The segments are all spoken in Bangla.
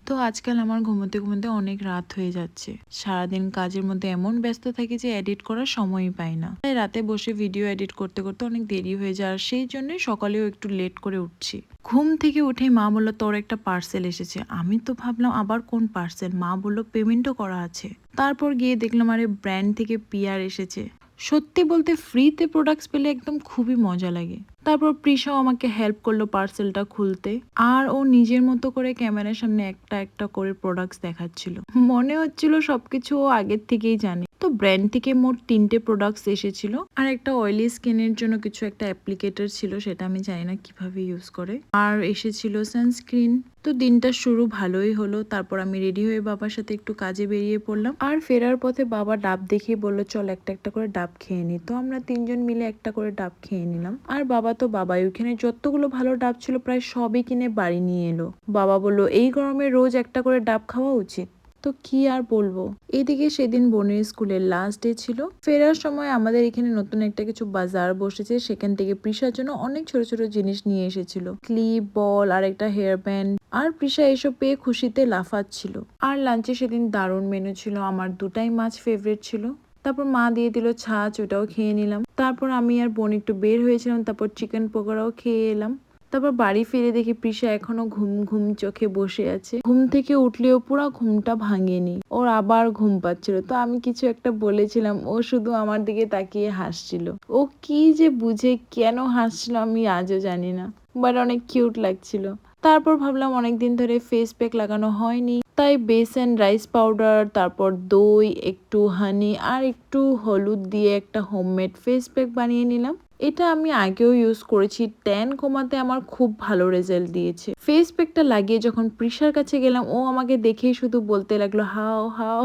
তো আজকাল আমার ঘুমোতে ঘুমোতে অনেক রাত হয়ে যাচ্ছে। সারাদিন কাজের মধ্যে এমন ব্যস্ত থাকি যে এডিট করার সময়ই পাই না। তাই রাতে বসে ভিডিও এডিট করতে করতে অনেক দেরি হয়ে যায়, আর সেই জন্যই সকালেও একটু লেট করে উঠছি। ঘুম থেকে উঠে মা বলল তোর একটা পার্সেল এসেছে। আমি তো ভাবলাম আবার কোন পার্সেল, মা বলল পেমেন্টও করা আছে। তারপর গিয়ে দেখলাম আরে ব্র্যান্ড থেকে পিয়ার এসেছে। সত্যি বলতে ফ্রিতে প্রোডাক্টস পেলে একদম খুবই মজা লাগে। তারপর প্রিশাও আমাকে হেল্প করলো পার্সেলটা খুলতে, আর ও নিজের মতো করে ক্যামেরার সামনে একটা একটা করে প্রোডাক্টস দেখাচ্ছিল। মনে হচ্ছিল সবকিছু ও আগের থেকেই জানে। তো ব্র্যান্ড থেকে মোট 3টে প্রোডাক্টস এসেছিল, আর একটা অয়েলি স্কিনের জন্য কিছু একটা অ্যাপ্লিকেটর ছিল, সেটা আমি জানি না কিভাবে ইউজ করে, আর এসেছিল সানস্ক্রিন। তো দিনটা শুরু ভালোই হলো। তারপর আমি রেডি হয়ে বাবার সাথে একটু কাজে বেরিয়ে পড়লাম, আর ফেরার পথে বাবা ডাব দেখে বললো চল একটা একটা করে ডাব খেয়ে নি। তো আমরা 3জন মিলে একটা করে ডাব খেয়ে নিলাম, আর বাবা তো বাবাই ওখানে যতগুলো ভালো ডাব ছিল প্রায় সবই কিনে বাড়ি নিয়ে এলো। বাবা বললো এই গরমে রোজ একটা করে ডাব খাওয়া উচিত। তো কি আর বলবো। এদিকে সেদিন বোনের স্কুলের লাস্ট ডে ছিল। ফেরার সময় আমাদের এখানে নতুন একটা কিছু বাজার বসেছে, সেখান থেকে প্রিশার জন্য অনেক ছোট ছোট জিনিস নিয়ে এসেছিল, ক্লিপ, বল আর একটা হেয়ার ব্যান্ড। আর প্রিশা এসব পেয়ে খুশিতে লাফাচ্ছিল। আর লাঞ্চে সেদিন দারুণ মেনু ছিল, আমার দুটাই মাছ ফেভারিট ছিল। তারপর মা দিয়ে দিল ছাঁচ, ওটাও খেয়ে নিলাম। তারপর আমি আর বোন একটু বের হয়েছিলাম, তারপর চিকেন পকোড়াও খেয়ে এলাম। তারপর বাড়ি ফিরে দেখি প্রিশা এখনো ঘুম ঘুম চোখে বসে আছে। ঘুম থেকে উঠলেও পুরো ঘুমটা ভাঙেনি, ওর আবার ঘুম পাচ্ছিল। তো আমি কিছু একটা বলেছিলাম, ও শুধু আমার দিকে তাকিয়ে হাসছিল। ও কি যে বুঝে কেন হাসছিল আমি আজও জানি না, বাট অনেক কিউট লাগছিল। তারপর ভাবলাম অনেকদিন ধরে ফেস প্যাক লাগানো হয়নি, তাই বেসন, রাইস পাউডার, তারপর দই, একটু হানি আর একটু হলুদ দিয়ে একটা হোমমেড ফেস প্যাক বানিয়ে নিলাম। এটা আমি আগেও ইউজ করেছি, ট্যান কমাতে আমার খুব ভালো রেজাল্ট দিয়েছে। ফেস প্যাকটা লাগিয়ে যখন প্রিশার কাছে গেলাম, ও আমাকে দেখেই শুধু বলতে লাগলো হাও হাও।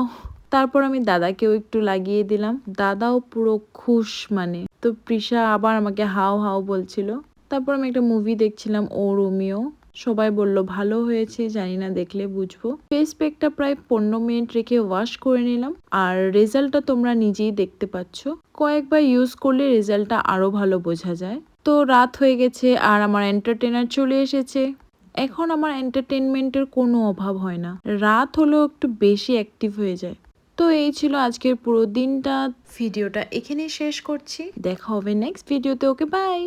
তারপর আমি দাদাকেও একটু লাগিয়ে দিলাম, দাদাও পুরো খুশ। তো প্রিশা আবার আমাকে হাও হাও বলছিল। তারপর আমি একটা মুভি দেখছিলাম, ও রোমিও। সবাই বলল ভালো হয়েছে, জানি না দেখলে বুঝবো। ফেস প্যাকটা প্রায় 15 মিনিট রেখে ওয়াশ করে নিলাম, আর রেজাল্টটা তোমরা নিজেই দেখতে পাচ্ছ। কয়েকবার ইউজ করলে রেজাল্টটা আরো ভালো বোঝা যায়। তো রাত হয়ে গেছে আর আমার এন্টারটেনার চলে এসেছে। এখন আমার এন্টারটেনমেন্টের কোনো অভাব হয় না, রাত হলেও একটু বেশি অ্যাক্টিভ হয়ে যায়। তো এই ছিল আজকের পুরো দিনটা। ভিডিওটা এখানেই শেষ করছি, দেখা হবে নেক্সট ভিডিওতে। Okay bye.